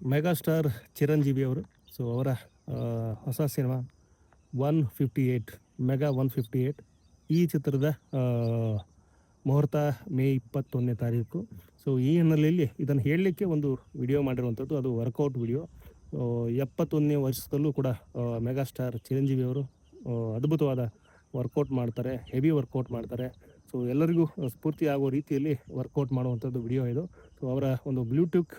Megastar Chiranjeevi ಅವರು. So ಅವರ ಹೊಸ ಸಿನಿಮಾ 158 ಮೆಗಾ 158 ಈ ಚಿತ್ರದ ಮುಹೂರ್ತ ಮೇ 21ನೇ ತಾರೀಕು. ಸೊ ಈ ಹಿನ್ನೆಲೆಯಲ್ಲಿ ಇದನ್ನು ಹೇಳಲಿಕ್ಕೆ ಒಂದು ವಿಡಿಯೋ ಮಾಡಿರುವಂಥದ್ದು, ಅದು ವರ್ಕೌಟ್ ವಿಡಿಯೋ. 71ನೇ ವರ್ಷದಲ್ಲೂ ಕೂಡ ಮೆಗಾಸ್ಟಾರ್ ಚಿರಂಜೀವಿ ಅವರು ಅದ್ಭುತವಾದ ವರ್ಕೌಟ್ ಮಾಡ್ತಾರೆ, ಹೆವಿ ವರ್ಕೌಟ್ ಮಾಡ್ತಾರೆ. ಸೊ ಎಲ್ಲರಿಗೂ ಸ್ಫೂರ್ತಿ ಆಗೋ ರೀತಿಯಲ್ಲಿ ವರ್ಕೌಟ್ ಮಾಡುವಂಥದ್ದು ವಿಡಿಯೋ ಇದು. ಸೊ ಅವರ ಒಂದು ಬ್ಲೂಟೂತ್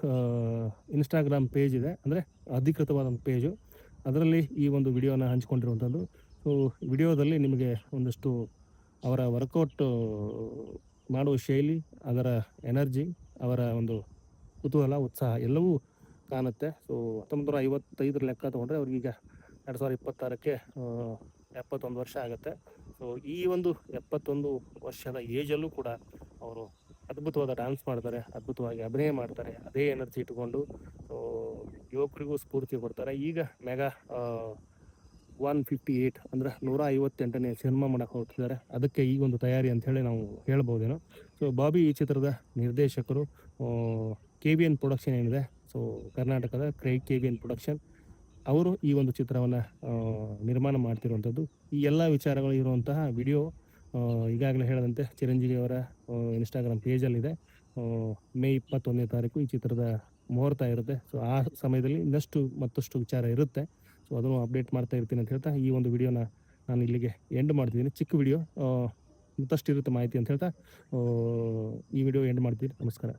ಇನ್ಸ್ಟಾಗ್ರಾಮ್ ಪೇಜ್ ಇದೆ, ಅಂದರೆ ಅಧಿಕೃತವಾದ ಒಂದು ಪೇಜು, ಅದರಲ್ಲಿ ಈ ಒಂದು ವಿಡಿಯೋನ ಹಂಚ್ಕೊಂಡಿರುವಂಥದ್ದು. ಸೊ ವಿಡಿಯೋದಲ್ಲಿ ನಿಮಗೆ ಒಂದಷ್ಟು ಅವರ ವರ್ಕೌಟ್ ಮಾಡುವ ಶೈಲಿ, ಅದರ ಎನರ್ಜಿ, ಅವರ ಒಂದು ಕುತೂಹಲ, ಉತ್ಸಾಹ ಎಲ್ಲವೂ ಕಾಣುತ್ತೆ. ಸೊ 1955 ಲೆಕ್ಕ ತೊಗೊಂಡ್ರೆ ಅವ್ರಿಗೀಗ 2026ಕ್ಕೆ 71 ವರ್ಷ ಆಗುತ್ತೆ. ಸೊ ಈ ಒಂದು 71 ವರ್ಷದ ಏಜಲ್ಲೂ ಕೂಡ ಅವರು ಅದ್ಭುತವಾದ ಡ್ಯಾನ್ಸ್ ಮಾಡ್ತಾರೆ, ಅದ್ಭುತವಾಗಿ ಅಭಿನಯ ಮಾಡ್ತಾರೆ, ಅದೇ ಎನರ್ಜಿ ಇಟ್ಕೊಂಡು ಯುವಕರಿಗೂ ಸ್ಫೂರ್ತಿ ಕೊಡ್ತಾರೆ. ಈಗ ಮೆಗಾ 158 ಅಂದರೆ 158ನೇ ಸಿನಿಮಾ ಮಾಡಕ್ಕೆ ಹೋಗ್ತಿದ್ದಾರೆ. ಅದಕ್ಕೆ ಈ ಒಂದು ತಯಾರಿ ಅಂಥೇಳಿ ನಾವು ಹೇಳ್ಬೋದೇನೋ. ಸೊ ಬಾಬಿ ಈ ಚಿತ್ರದ ನಿರ್ದೇಶಕರು. KVN ಪ್ರೊಡಕ್ಷನ್ ಏನಿದೆ, ಸೊ ಕರ್ನಾಟಕದ KVN ಪ್ರೊಡಕ್ಷನ್ ಅವರು ಈ ಒಂದು ಚಿತ್ರವನ್ನು ನಿರ್ಮಾಣ ಮಾಡ್ತಿರುವಂಥದ್ದು. ಈ ಎಲ್ಲ ವಿಚಾರಗಳು ಇರುವಂತಹ ವಿಡಿಯೋ ಈಗಾಗಲೇ ಹೇಳಿದಂತೆ ಚಿರಂಜೀವಿ ಅವರ ಇನ್ಸ್ಟಾಗ್ರಾಮ್ ಪೇಜಲ್ಲಿದೆ. ಮೇ 21ನೇ ತಾರೀಕು ಈ ಚಿತ್ರದ ಮುಹೂರ್ತ ಇರುತ್ತೆ. ಸೊ ಆ ಸಮಯದಲ್ಲಿ ಮತ್ತಷ್ಟು ವಿಚಾರ ಇರುತ್ತೆ. ಸೊ ಅದನ್ನು ಅಪ್ಡೇಟ್ ಮಾಡ್ತಾ ಇರ್ತೀನಿ ಅಂತ ಹೇಳ್ತಾ ಈ ಒಂದು ವಿಡಿಯೋನ ನಾನು ಇಲ್ಲಿಗೆ ಎಂಡ್ ಮಾಡ್ತಿದ್ದೀನಿ. ಚಿಕ್ಕ ವಿಡಿಯೋ, ಮತ್ತಷ್ಟು ಇರುತ್ತೆ ಮಾಹಿತಿ ಅಂತ ಹೇಳ್ತಾ ಈ ವಿಡಿಯೋ ಎಂಡ್ ಮಾಡ್ತೀನಿ. ನಮಸ್ಕಾರ.